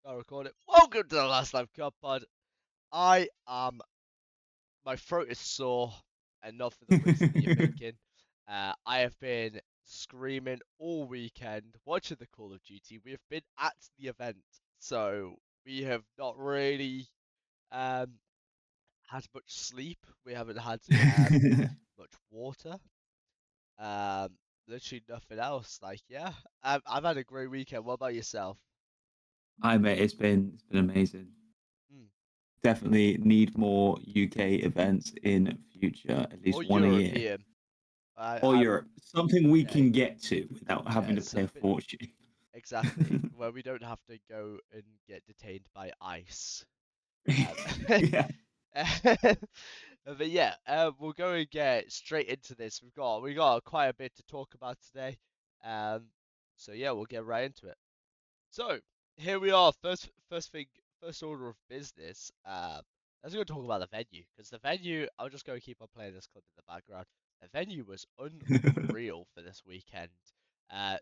Start recording. Welcome to the Last Live Cup Pod. I am. My throat is sore, and not for the reason that you're thinking. I have been screaming all weekend, watching the Call of Duty. We have been at the event, so we have not really um, had much sleep. We haven't had much water. Um, Literally nothing else. Like, yeah, I've had a great weekend. What about yourself? Hi mate, it's been amazing. Mm. Definitely need more UK events in future, at Or least one a year. European. Or I'm Europe, something we yeah, can get to without having yeah, to pay a something fortune. exactly where we don't have to go and get detained by ICE. Um, Yeah. but yeah, we'll go and get straight into this. We got quite a bit to talk about today. Um, so yeah, we'll get right into it. So here we are. First order of business. Let's go talk about the venue because the venue. I'm just going to keep on playing this clip in the background. The venue was unreal for this weekend.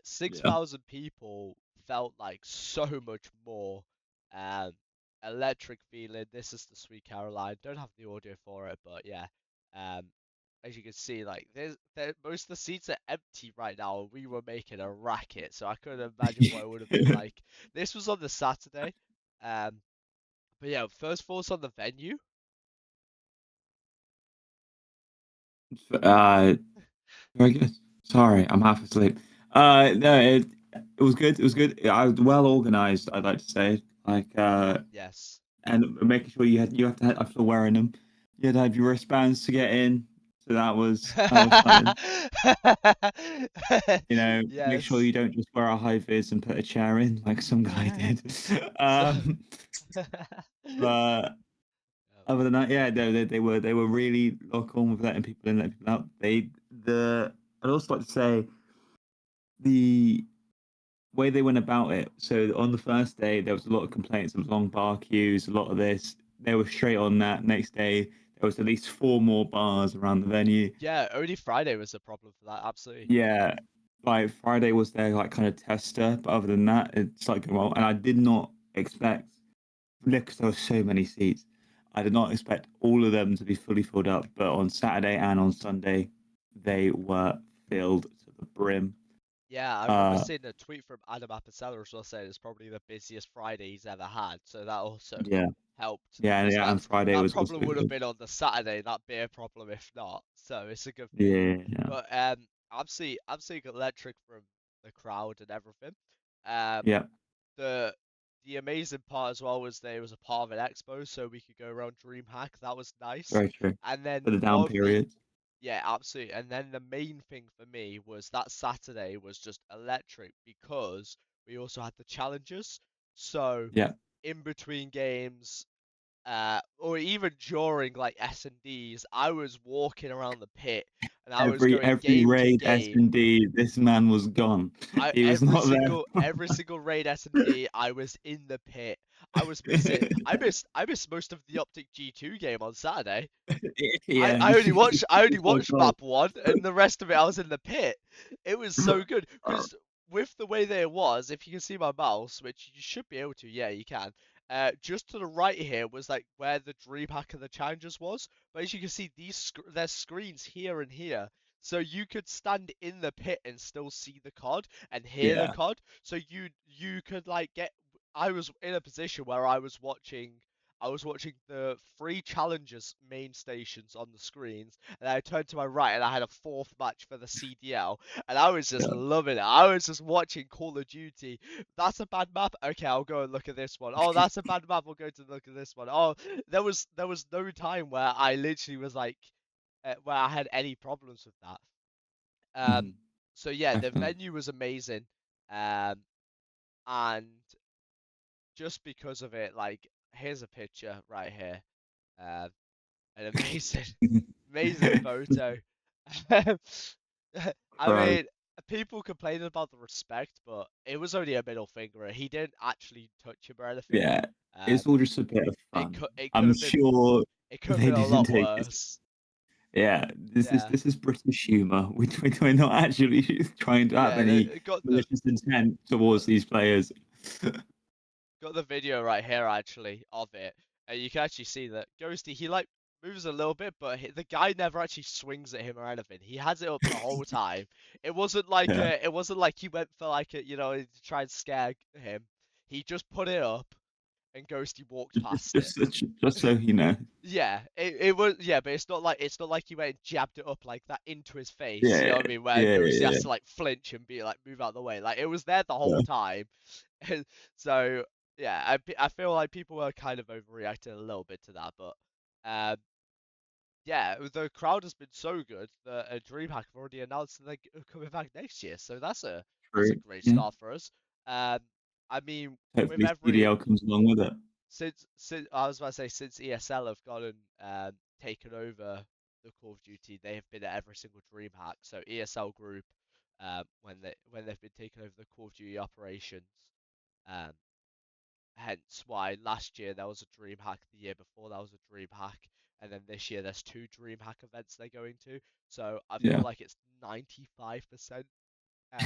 Six Yeah. thousand people felt like so much more. Um, Electric feeling. This is the Sweet Caroline. Don't have the audio for it, but yeah. Um, as you can see, like most of the seats are empty right now, and we were making a racket. So I couldn't imagine what it would have been like. This was on the Saturday. Um, but yeah, first thoughts on the venue. Uh, Very good. Sorry, I'm half asleep. No, it was good. It was good. I was well organized, I'd like to say. Yes. And making sure you have to after wearing them, you had to have your wristbands to get in. So that was something. Make sure Yes. you don't just wear a high vis and put a chair in like some guy did. So. Um, but other than that, yeah, they were really lock on with letting people in, letting people out. I'd also like to say the way they went about it. So on the first day, there was a lot of complaints of long bar queues, a lot of this. They were straight on that. Next day, there was at least four more bars around the venue. Yeah, only Friday was a problem for that. Absolutely. Yeah, like Friday was their like kind of tester, but other than that, it's like well, and I did not expect because there were so many seats. I did not expect all of them to be fully filled up, but on Saturday and on Sunday, they were filled to the brim. Yeah, I remember Uh, seeing a tweet from Adam Apicella as well saying it's probably the busiest Friday he's ever had. So that also yeah, helped yeah, because yeah, and Friday that was also problem would have good. been on the Saturday, that beer problem if not. So it's a good thing. Yeah, yeah, But I'm seeing electric from the crowd and everything. Um, yeah, the the amazing part as well was there was a part of an expo, so we could go around Dreamhack. That was nice. very true. And then For the down one of the period. yeah, absolutely. And then the main thing for me was that Saturday was just electric because we also had the challenges. So Yeah, in between games, or even during like S&Ds, I was walking around the pit and I was going every game to raid S game. and D, this man was gone. I He was not there. every single raid S&D, I was in the pit. I was missing. I missed most of the Optic G2 game on Saturday. I, Yeah, I only watched I only so watched close. map one, and the rest of it I was in the pit. It was so good because with the way that it was, if you can see my mouse, which you should be able to, yeah, you can. Just to the right here was like where the Dreamhack and the Challengers was. But as you can see, there's screens here and here, so you could stand in the pit and still see the COD and hear the Yeah, COD. So you could like get. I was in a position where I was watching the three challengers main stations on the screens, and I turned to my right and I had a fourth match for the CDL, and I was just yeah. loving it. I was just watching Call of Duty. That's a bad map. Okay, I'll go and look at this one. Oh, that's a bad map. I'll go to look at this one. Oh, there was no time where I literally was like, where I had any problems with that. Um, Mhm, so yeah, the definitely. venue was amazing. And just because of it, like, here's a picture right here. Um, an amazing, amazing photo. I Right. mean, people complaining about the respect, but it was only a middle finger. He didn't actually touch him or anything. Yeah, Um, it's all just a bit of it fun. could it could I'm have been sure it could have they been a didn't lot take it. worse. Yeah, this is Yeah, this is British humour. We're not actually trying to have yeah. any It got the malicious intent towards these players. got the video right here actually of it, and you can actually see that Ghosty he like moves a little bit, but the guy never actually swings at him or anything. He has it up the whole time. Yeah. It wasn't like he went for like a to try and scare him. He just put it up, and Ghosty walked Just, past it. just, just so you know. Yeah, it was but it's not like he went and jabbed it up like that into his face. You know Yeah, what I mean? Where yeah, Ghosty yeah, has to like flinch and be like move out the way. Like it was there the whole yeah. time. So yeah, I feel like people were kind of overreacting a little bit to that, but um yeah, the crowd has been so good that DreamHack have already announced that they're coming back next year. So that's a True. great Yeah. start for us. Um, I mean, with Hopefully, every CDL comes along with it. since I was about to say since ESL have gone and taken over the Call of Duty, they have been at every single DreamHack. So ESL Group, when they've been taking over the Call of Duty operations, um, hence why last year there was a DreamHack, the year before that was a DreamHack, and then this year there's two DreamHack events they're going to. So I feel Yeah. like it's 95%. Uh,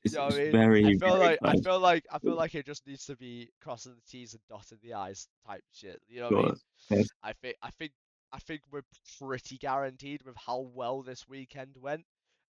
you know what It's I mean? very, very close. I feel like it just needs to be crossing the T's and dotting the I's type shit. You know what I mean? Yours. Yes. I think we're pretty guaranteed with how well this weekend went.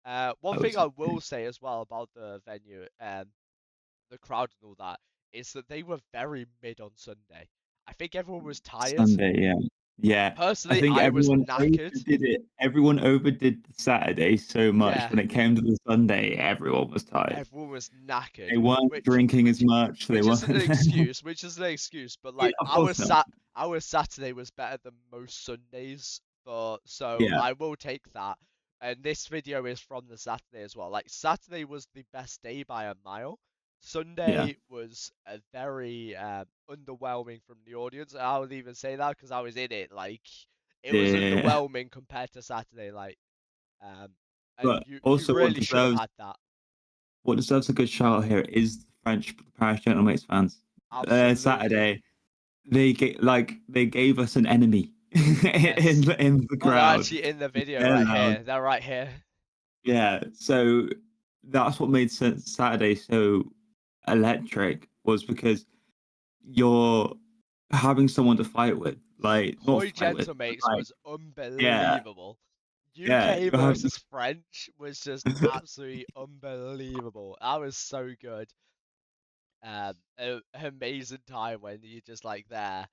One I would thing say I will say as well about the venue, the crowd and all that, is that they were very mid on Sunday. I think everyone was tired. Sunday. Yeah. Yeah. I Personally, think I was everyone knackered. overdid it. Everyone overdid the Saturday so much. Yeah, When it came to the Sunday, everyone was tired. everyone was knackered, They weren't drinking as much. They which isn't an weren't. excuse, which isn't an excuse, but Yeah, like of course not. our Saturday was better than most Sundays, but so Yeah. I will take that. And this video is from the Saturday as well. Like Saturday was the best day by a mile. Yeah. Sunday was a very underwhelming from the audience. I would even say that because I was in it. Like it was Yeah. underwhelming compared to Saturday. Like um, and But you also, really should have had that. what deserves a good shout out here is the French Paris Gentlemen fans. Absolutely. Saturday, they gave us an enemy Yes. in the Oh, they're crowd. actually in the video They're right loud. here. They're right here. Yeah, so that's what made Saturday so electric was because you're having someone to fight with, like not Koi fight with, but Gentlemates like was yeah, unbelievable. yeah, UK you're having versus French was just absolutely unbelievable. That was so good. An amazing time when you're just like there.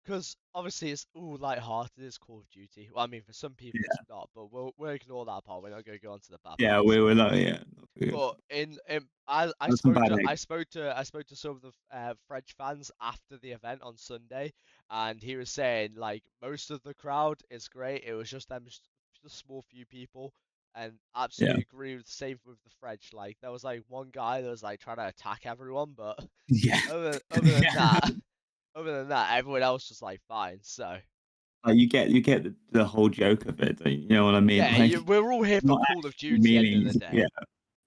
Because obviously it's all light-hearted, it's Call of Duty. Well, I mean, for some people it's yeah, not, but we'll ignore that part. We're not going to go on to the bad yeah. parts. We were like yeah, not good. But There's some bad eggs. I spoke to some of the French fans after the event on Sunday, and he was saying like most of the crowd is great. It was just them, just a small few people, and Yeah, absolutely agree with the same with the French. Like there was like one guy that was like trying to attack everyone, but yeah, other than yeah. that, everyone else was like fine. So Like you get the whole joke of it. You know what I mean? yeah, Like we're all here for not Call of actually Duty. End of the meaning. day, Yeah,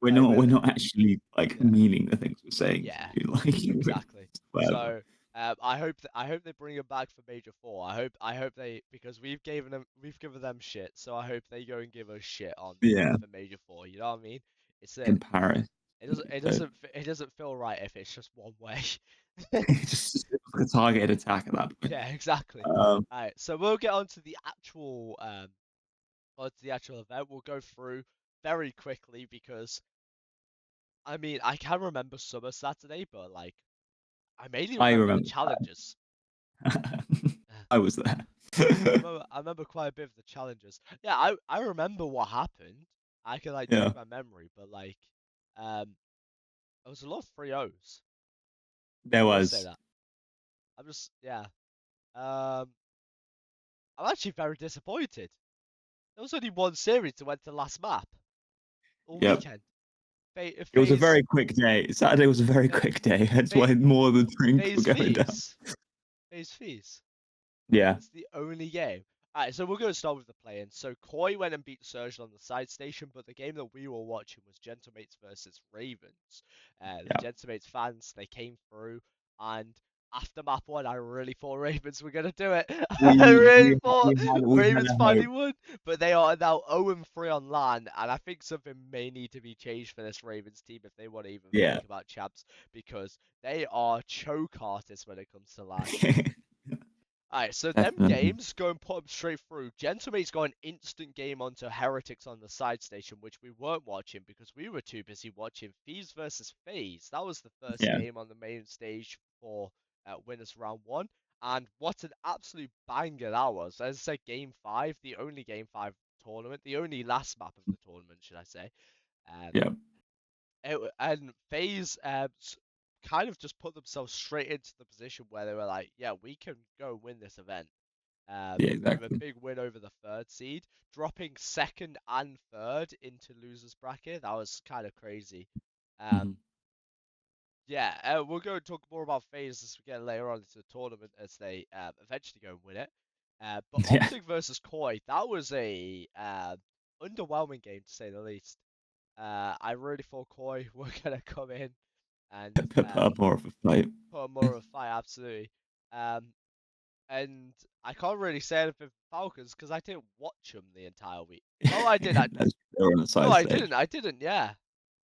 we're like not. we're We're not actually like yeah. meaning the things we're saying Yeah, to you. Like exactly. whatever. So I hope they bring him back for Major Four. I hope they because we've given them shit. So I hope they go and give us shit on Yeah, for Major Four. You know what I mean? It's a in Paris. So it doesn't feel right if it's just one way. just a targeted attack at that point. Yeah, exactly. Um, All right, so we'll get on to the actual event. We'll go through very quickly because I mean I can remember Summer Saturday, but like I mainly I remember the remember challenges. that. I was there. I remember quite a bit of the challenges. Yeah, I remember what happened. I can like Yeah, jog my memory, but like, there was a lot of 3-0s. there I will say was. that. I'm just yeah. Um, I'm actually very disappointed. There was only one series that went to last map all Yep. weekend. It was a Phase very quick day. Saturday was a very yeah, quick day. That's phase why more of the drinks were phase going down. fees. Phase fees. Yeah. It's the only game. Alright, so we're going to start with the play-in. So Koi went and beat Surge on the side station, but the game that we were watching was Gentlemates versus Ravens. The Yeah. Gentlemates fans, they came through, and after map one, I really thought Ravens were gonna do it. I We really we thought we had Ravens a finally hope. would, but they are now 0-3 on land, and I think something may need to be changed for this Ravens team if they want to even Yeah. think about champs, because they are choke artists when it comes to land. Alright, so them Definitely. games, go and put them straight through. Gentlemate's got an instant game onto Heretics on the side station, which we weren't watching because we were too busy watching Thieves versus FaZe. That was the first Yeah. game on the main stage for winners round one. And what an absolute banger that was. As I said, game five, the only game five tournament, the only last map of the tournament, should I say. Um, Yeah. and FaZe kind of just put themselves straight into the position where they were like, yeah, we can go win this event Yeah. with a Exactly. big win over the third seed, dropping second and third into losers bracket. That was kind of crazy. Um, Hmm. yeah, we'll go and talk more about FaZe as we get later on into the tournament as they eventually go and win it. But Yeah. Optic versus Koi, that was a underwhelming game to say the least. I really thought Koi were gonna come in and Put up more of a fight. put on more of a fight, absolutely. Um, and I can't really say anything for Falcons because I didn't watch them the entire week. Oh, I did. They were on the No, side I didn't. stage. I didn't. Yeah,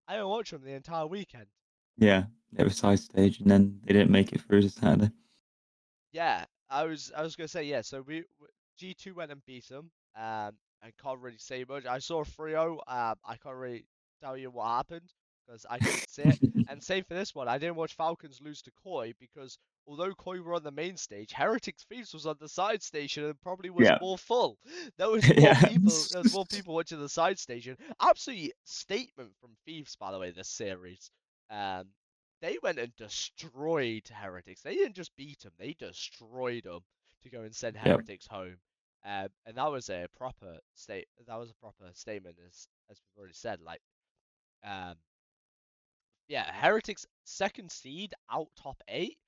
I didn't watch them the entire weekend. Yeah. They were side stage, and then they didn't make it through to Saturday. Yeah, I was gonna say yeah. So G2 went and beat them. I can't really say much. I saw 3-0. I can't really tell you what happened because I didn't see it. And same for this one. I didn't watch Falcons lose to Koi because although Koi were on the main stage, Heretics Thieves was on the side station and probably was Yeah. more full. There was more Yeah. people. There was more people watching the side station. Absolutely statement from Thieves, by the way, this series. Um, they went and destroyed Heretics. They didn't just beat them; they destroyed them to go and send Yep. Heretics home. And that was a proper state. That was a proper statement, as we've already said. Like, um, yeah, Heretics second seed out top eight.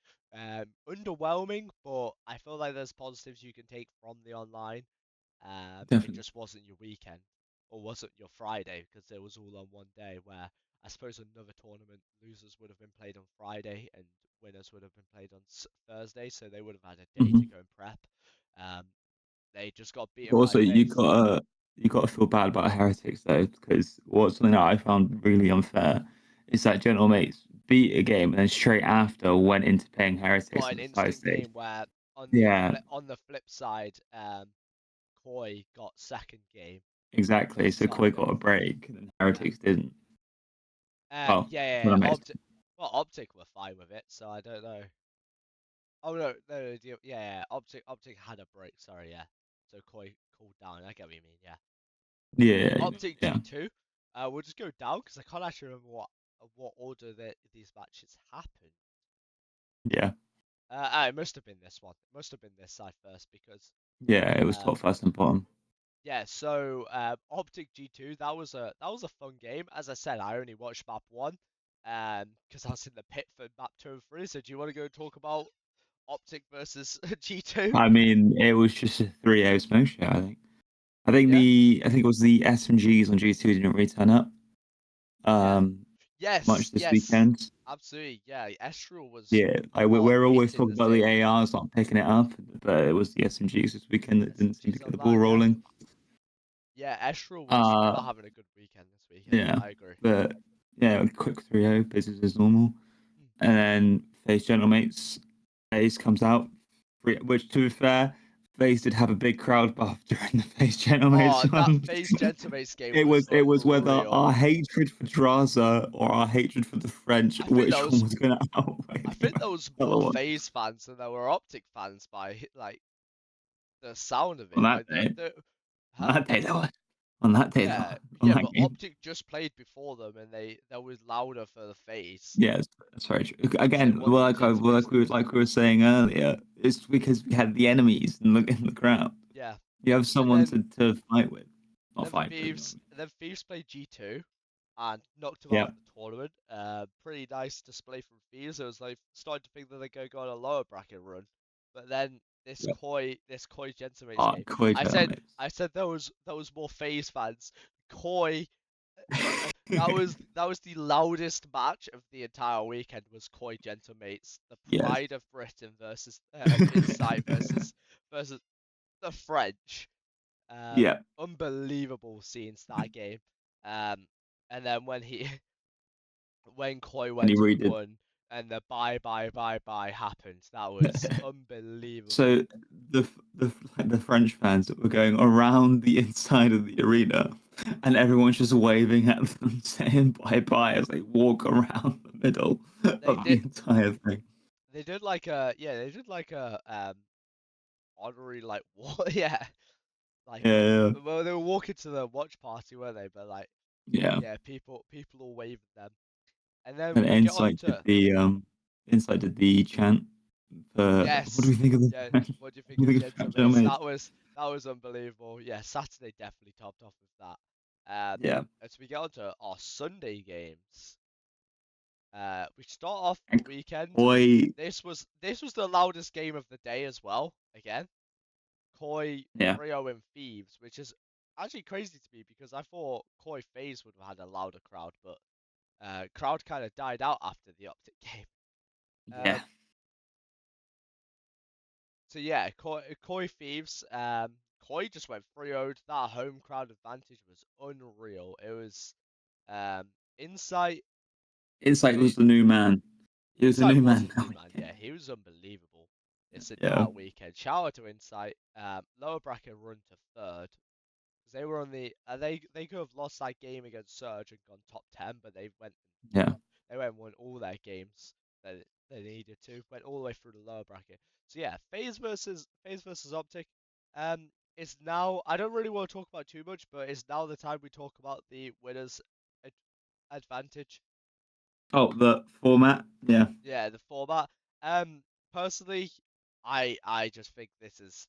Underwhelming, but I feel like there's positives you can take from the online. It Definitely. just wasn't your weekend or wasn't your Friday because it was all on one day. Where I suppose another tournament losers would have been played on Friday and winners would have been played on Thursday, so they would have had a day to Hmm. go and prep. Um, they just got beaten by Also, FaZe. you gotta feel bad about heretics though, because what's something that I found really unfair is that Gentle Mates beat a game and then straight after went into playing heretics Got on an the side instant stage. game where Yeah, on the flip side, Koi got second game exactly. So Koi decided. got a break and then Yeah. heretics didn't. Oh, Yeah, yeah, Gentle yeah. Mates. Well, Optic were fine with it, so I don't know. Oh no, no, yeah, yeah. Optic had a break. Sorry, yeah. So Koi cooled down. I get what you mean. Yeah. Yeah, Optic yeah, G2. We'll just go down because I can't actually remember what order that these matches happened. yeah, It must have been this one. It must have been this side first because yeah. It was um top first and bottom. yeah. So Optic G2. That was a fun game. As I said, I only watched map one because I was in the pit for map two and three. So do you want to go talk about Optic versus G2? I mean, it was just a 3-0 smoke show. I think. Yeah. I think it was the SMGs on G2 didn't really turn up Yeah. um Yes, much this yes, weekend. absolutely. Yeah, Estral was Yeah, like not we're always hitting talking the about the same. ARs not picking it up, but it was the SMGs this weekend that didn't seem to SMG's get the ball online, yeah. rolling. Yeah, Estral was Uh, not having a good weekend this weekend. yeah, I agree. but yeah, quick 3-0, business as normal. Mm. And then Face Gentlemates, Face comes out, which to be fair, Face did have a big crowd buff during the Face Oh, Gentlemates that one. FaZe Gentamates game was It was whether unreal. our hatred for Draza or our hatred for the French, I think which that one was was going to outweigh I the think there was other more one FaZe fans than there were Optic fans by like the sound of on it. that Like day. the On huh? that day, though. On that day, though. Yeah, On yeah, that but game. Optic just played before them and they was louder for the FaZe Yeah, that's very true. because they Again, wanted Gentamates to win. like we were saying earlier, it's because we had the enemies in the crowd. Yeah. You have And someone then to fight with, not then fight with. Thieves then Thieves played G2 and knocked them out Yeah, of the tournament. Pretty nice display from Thieves. It was like starting to think that they're going to go on a lower bracket run, but then yeah. this Koi Gentamates Oh, game. Koi I said mates. I said there was more FaZe fans. Koi that was the loudest match of the entire weekend. Was Koi Gentlemates, the Yes. pride of Britain versus of Insight versus the French. Yeah. Unbelievable scenes that game. And then when Koi And he went and redid. won, and the bye happened. That was unbelievable. So the French fans that were going around the inside of the arena, and everyone's just waving at them, saying bye bye as they walk around the middle They of the did entire thing. they did like a honorary like what yeah like Yeah, well they were walking to the watch party, weren't they? But like yeah. yeah, people all waving them. And then And we get on Insight did to the chant for what do yes, we think of the yeah. chant? What do you think What do of we think of French Gentleman's? Mates? That was unbelievable. Yeah, Saturday definitely topped off with that. Yeah, As we get on to our Sunday games, we start off the and weekend. Koi, This was the loudest game of the day as well. Again, Koi yeah, 3-0 in Thieves, which is actually crazy to me because I thought Koi FaZe would have had a louder crowd, but crowd kind of died out after the Optic game. yeah, Um, so yeah, Koi Thieves. Koi just went 3-0. That home crowd advantage was unreal. It was um, Insight. Insight was They the new man. He was the Insight new was man the that new man. weekend. Yeah, he was unbelievable this Yeah, entire weekend. Shout out to Insight. Lower bracket run to third. Because they were on the they could have lost that game against Surge and gone top 10, but yeah. they went and won all their games that they needed to. Went all the way through the lower bracket. So yeah, FaZe versus Optic. It's now I don't really want to talk about too much, but it's now the time we talk about the winners ad advantage. Oh, the format. Yeah. Yeah, the format. Um, Personally, I just think this is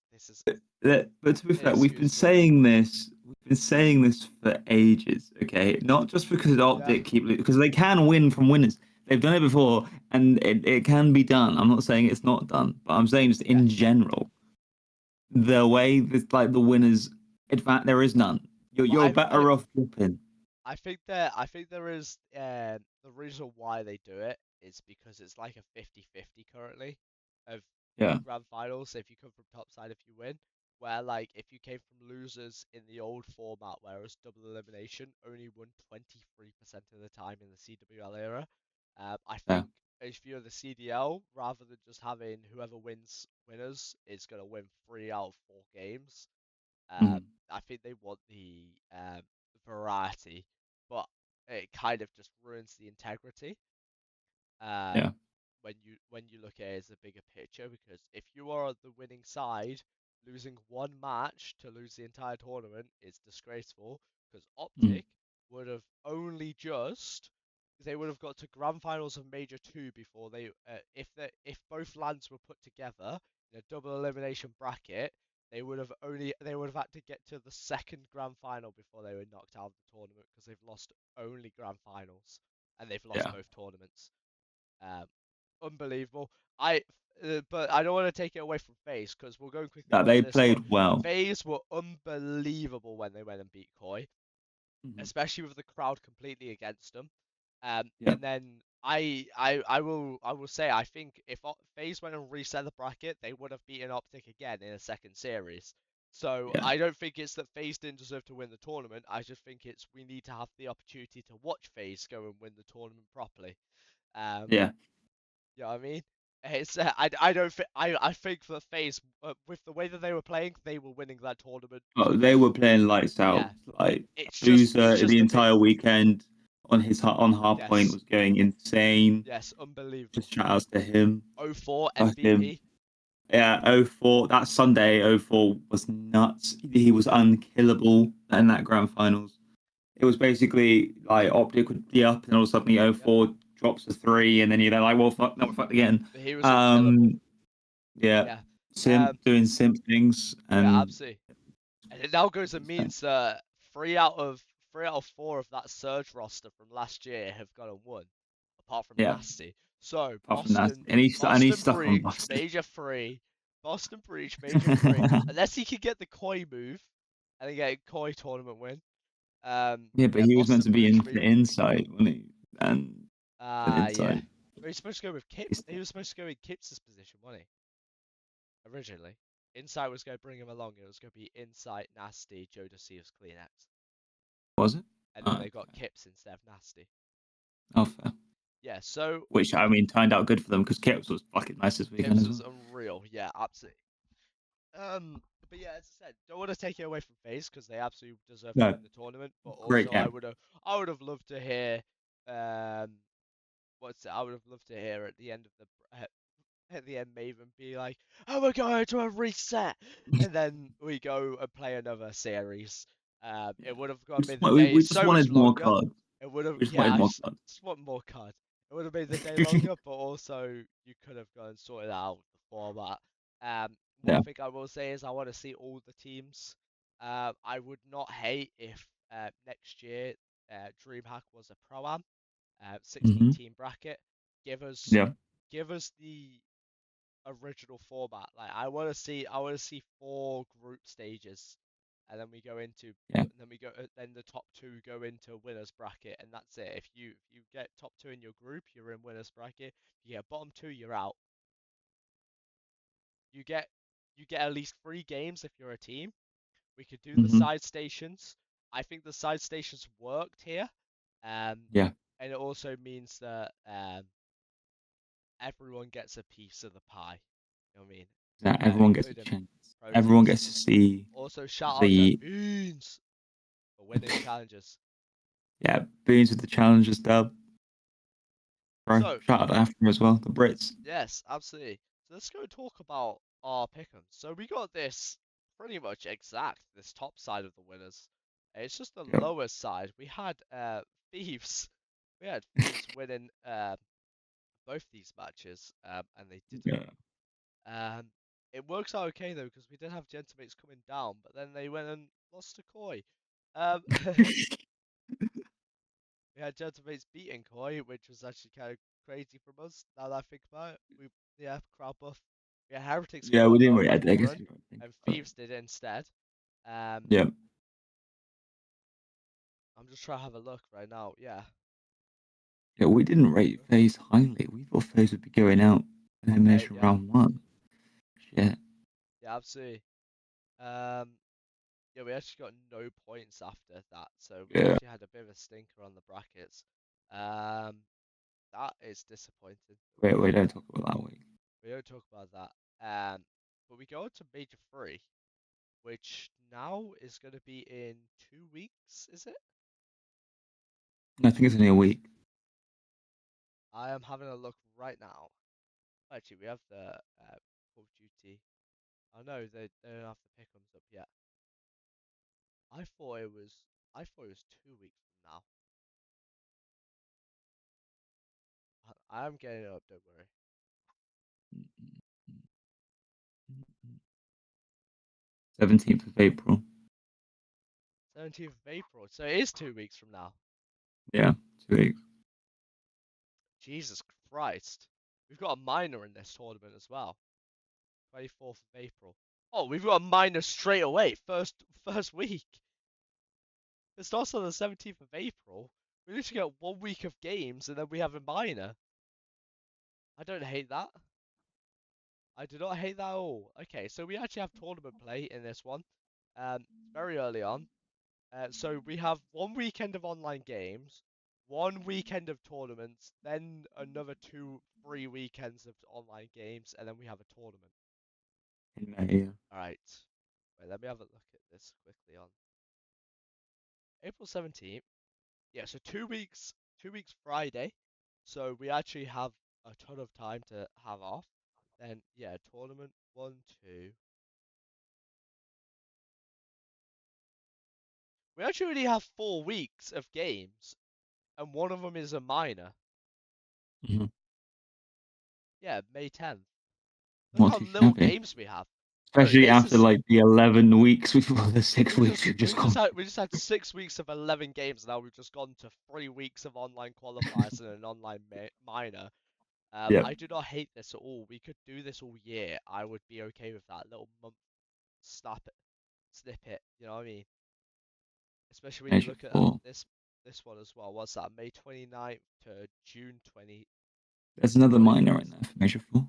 But to be fair, inexcusable. we've been saying this for ages, okay? Not just because Yeah, Optic because they can win from winners. They've done it before, and it can be done. I'm not saying it's not done, but I'm saying just in yes. general, the way that like the winners, in fact, there is none. Well, You're better off dropping. I think there is the reason why they do it is because it's like a 50-50 currently of Yeah, grand finals if you come from top side if you win. Where like if you came from losers in the old format where it was double elimination, only won 23% of the time in the CWL era. I yeah, think if you're the CDL, rather than just having whoever wins winners is gonna win 3 out of 4 games. Um, mm, I think they want the variety, but it kind of just ruins the integrity. Um, yeah, when you look at it as a bigger picture, because if you are the winning side, losing one match to lose the entire tournament is disgraceful. Because mm, Optic would have only just they would have got to grand finals of Major Two before if both lands were put together in a double elimination bracket, they would have had to get to the second grand final before they were knocked out of the tournament because they've lost only grand finals and they've lost yeah. both tournaments. Um, Unbelievable. But I don't want to take it away from FaZe because we'll go quickly That onto they this one. played well. FaZe were unbelievable when they went and beat Koi, Mhm. especially with the crowd completely against them. Yeah, And then I will say I think if FaZe went and reset the bracket, they would have beaten Optic again in a second series. So yeah, I don't think it's that FaZe didn't deserve to win the tournament. I just think it's we need to have the opportunity to watch FaZe go and win the tournament properly. Um, yeah. you know what I mean? It's I don't think I think that FaZe with the way that they were playing, they were winning that tournament. Oh, they were playing lights out. Yeah, Like it's Boozer just the a bit entire weekend on hard point yes was going insane. yes unbelievable. Just shout outs to him. Oh 04 Fuck him. MVP. Yeah, 04. That Sunday, 04 was nuts. He was unkillable in that grand finals. It was basically like Optic would be up, and all of a sudden the Yep, 04 drops a three, and then you're like, well, fuck, no, we're fucked again. he was unkillable. Um, yeah, Yeah, simp doing simp things, yeah, and absolutely. And it now goes it's and insane. means that 3 out of 4 of that surge roster from last year have gone and won, apart from Yeah, Nasty. So apart from that, and he's Boston stuck on Breach, Boston. Major Free, Boston Breach, Major Free. Unless he could get the Koi move and then get a Koi tournament win. Yeah, but Yeah, he was meant Boston to be Bruins in for beat. Insight, wasn't he? And an Yeah. Insight. But he's supposed to go with Kip. It's, He was supposed to go in Kip's position, wasn't he? Originally, Insight was going to bring him along. It was going to be Insight, Nasty, Joe DeCeo's Kleenex, was it? and then Oh, they got fair. Kips instead of Nasty. Oh, fair. Yeah. So Which I mean turned out good for them because Kips was fucking nice this weekend Kips as was well. unreal. Yeah, absolutely. But yeah, as I said, don't want to take it away from FaZe because they absolutely deserve to No, win the tournament. But great also, game. I would have loved to hear, um, what's it? I would have loved to hear at the end of at the end, Maven be like, "Oh, we're going to a reset," and then we go and play another series. It would have made the day We just so much wanted more longer. cards. It would have, We just yeah, wanted I more just, cards. just want more cards. It would have made the day longer, but also you could have gone and sorted out the format. One Yeah. thing I will say is I want to see all the teams. I would not hate if next year DreamHack was a pro-am, 16 Hmm. team bracket. Give us Yeah. give us the original format. Like I want to see four group stages, and then we go into, Yeah. then we go, then the top two go into winners bracket, and that's it. If you get top two in your group, you're in winners bracket. If you get bottom two, you're out. You get you get at least 3 games if you're a team. We could do the Hmm. side stations. I think the side stations worked here, um, Yeah. and it also means that everyone gets a piece of the pie. You know what I mean? That everyone gets a Including chance. pro Everyone teams. gets to see Also, shout out to the Beans for winning challenges. yeah Beans with the challenges dub. Bro, So, shout out to Africa as well. The Brits. yes, absolutely. So let's go talk about our pick'ems. So we got this pretty much exact, this top side of the winners. It's just the Yep. lower side. We had Thieves. We had Thieves winning both these matches, and they didn't. Yeah. Um, it works out okay though because we did have Gentlemates coming down, but then they went and lost to Koi. Um, we had Gentlemates beating Koi, which was actually kind of crazy from us. Now that I think about it, yeah, crowd buff. Yeah, Heretics Yeah, got we a didn't low really. I guess run, we don't think and about it. Thieves did it instead. Um, Yeah. I'm just trying to have a look right now. Yeah, Yeah, we didn't rate FaZe highly. We thought FaZe would be going out in elimination yeah, round one. Shit. yeah, absolutely. Um, yeah, we actually got no points after that, so we Yeah. actually had a bit of a stinker on the brackets. Um, that is disappointing. Wait, don't talk about that week. We don't talk about that. But we go on to Major 3, which now is going to be in 2 weeks, is it? I think it's only a week. I am having a look right now. Actually, we have the Call of Duty. Oh no, they don't have the pick'ems up yet. I thought it was I thought it was 2 weeks from now. I am getting it up, don't worry. 17th of April. 17th of April. So it is 2 weeks from now. Yeah, 2 weeks. Jesus Christ. We've got a minor in this tournament as well. 24th of April. Oh, we've got a minor straight away. First week. It starts on the 17th of April. We literally get 1 week of games and then we have a minor. I don't hate that. I do not hate that at all. Okay, so we actually have tournament play in this one. Very early on. So we have one weekend of online games, one weekend of tournaments, then another two, 3 weekends of online games, and then we have a tournament. In May, yeah. All right. Wait, let me have a look at this quickly on April 17th. Yeah, so 2 weeks, 2 weeks Friday. So we actually have a ton of time to have off. Then yeah, tournament one, two. We actually already have 4 weeks of games, and one of them is a minor. Mm-hmm. Yeah, May 10th. Look Not how too little shabby. games we have. Bro, Especially this after is like the 11 weeks before the 6 weeks we've just gone. we just had 6 weeks of 11 games. Now we've just gone to 3 weeks of online qualifiers and an online minor. Yeah. I do not hate this at all. We could do this all year. I would be okay with that little month snap it, snip it. You know what I mean? especially when you Major look at four. this one as well. What's that? May 29th to June 20. There's another 20. minor in there for Major four.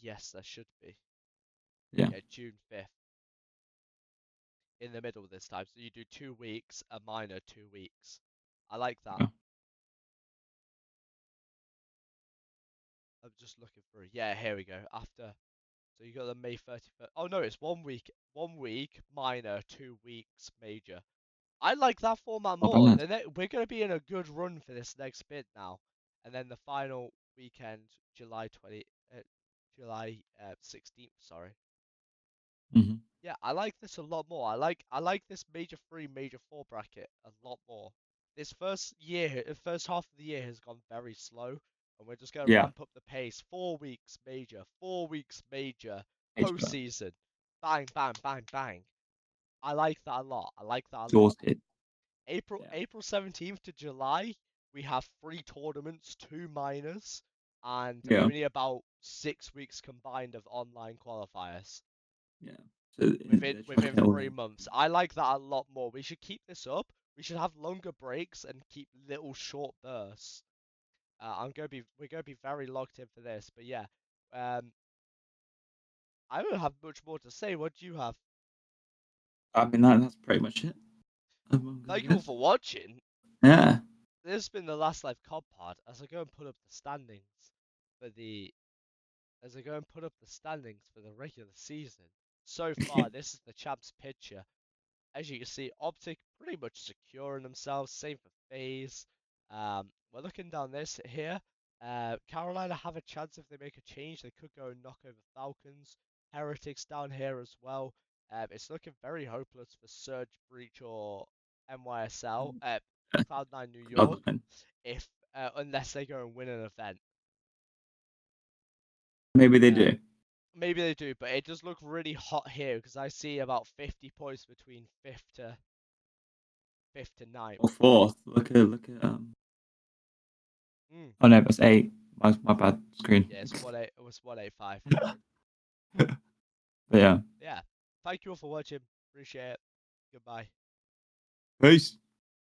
Yes, there should be. Yeah. Yeah, June 5th in the middle this time. So you do 2 weeks, a minor 2 weeks. I like that. Yeah. I'm just looking through. Yeah, here we go. After, so you got the May 31st. Oh no, it's 1 week minor, 2 weeks major. I like that format Not more. bad. We're gonna be in a good run for this next bit now, and then the final weekend, July 16th. Sorry. Mm-hmm. Yeah, I like this a lot more. I like this major three, major four bracket a lot more. This first half of the year has gone very slow, and we're just gonna Yeah. ramp up the pace. 4 weeks major, 4 weeks major, Major. postseason, bang, bang, bang, bang. I like that a lot. I like that a lot. Exhausted. Yeah. April 17th to July, we have 3 tournaments, 2 minors, and Yeah. only about 6 weeks combined of online qualifiers Yeah. So they're trying to within get all three in. months. I like that a lot more. We should keep this up. We should have longer breaks and keep little short bursts. We're gonna be very locked in for this. But yeah, um, I don't have much more to say. What do you have? I mean, that's pretty much it. I'm gonna Thank you all guess. for watching. Yeah. This has been the Last Life COD pod. As I go and put up the standings for the as I go and put up the standings for the regular season. So far, this is the champs picture. As you can see, Optic pretty much securing themselves. Same for FaZe. We're looking down this here. Carolina have a chance if they make a change. They could go and knock over Falcons. Heretics down here as well. It's looking very hopeless for Surge, Breach, or NYSL. Cloud9 New York, Cloud9. if unless they go and win an event. Maybe they Uh, do. Maybe they do, but it does look really hot here because I see about 50 points between fifth to ninth. Or fourth. Look at Mm. Oh no, that's eight. My bad screen. Yeah, it was 185. But yeah. Yeah. Thank you all for watching. Appreciate it. Goodbye. Peace.